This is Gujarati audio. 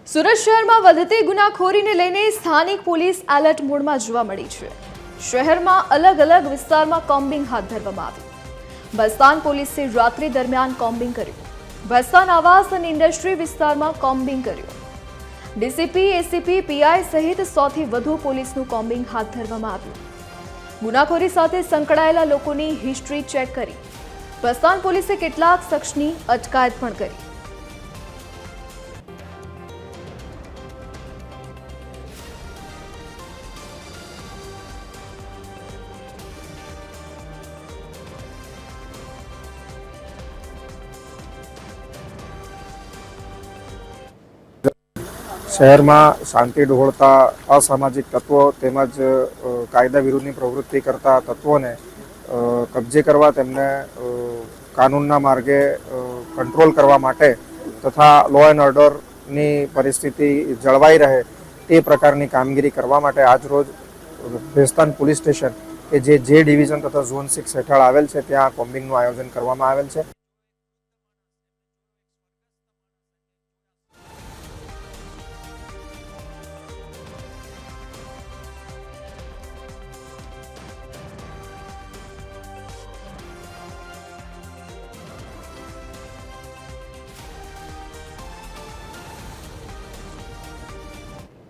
સુરત શહેરમાં વધતી ગુનાખોરીને લઈને સ્થાનિક પોલીસ એલર્ટ મોડમાં જોવા મળી છે। શહેરમાં અલગ અલગ વિસ્તારમાં કોમ્બિંગ હાથ ધરવામાં આવ્યું। ભસ્તાન પોલીસે રાત્રિ દરમિયાન કોમ્બિંગ કર્યું। ભસ્તાન આવાસ અને ઇન્ડસ્ટ્રી વિસ્તારમાં કોમ્બિંગ કર્યું। ડીસીપી, એસીપી, પીઆઈ સહિત 100 થી વધુ પોલીસનું કોમ્બિંગ હાથ ધરવામાં આવ્યું। ગુનાખોરી સાથે સંકળાયેલા લોકોની હિસ્ટ્રી ચેક કરી। ભસ્તાન પોલીસે કેટલાક શખ્સની અટકાયત પણ કરી। शहर में शांति डहोळता असामाजिक तत्वों तेमज कायदा विरुद्धनी प्रवृत्ति करता तत्वों ने कब्जे करवा तेमने कानूनना मार्गे कंट्रोल करवा माटे तथा लॉ एंड ऑर्डर नी परिस्थिति जळवाई रहे ते प्रकारनी कामगीरी करवा माटे आज रोज भेस्तान पुलिस स्टेशन के जे डिविजन तथा झोन 6 हेठळ आवेल छे त्यां कोम्बिंगनुं आयोजन करवामां आवेल छे।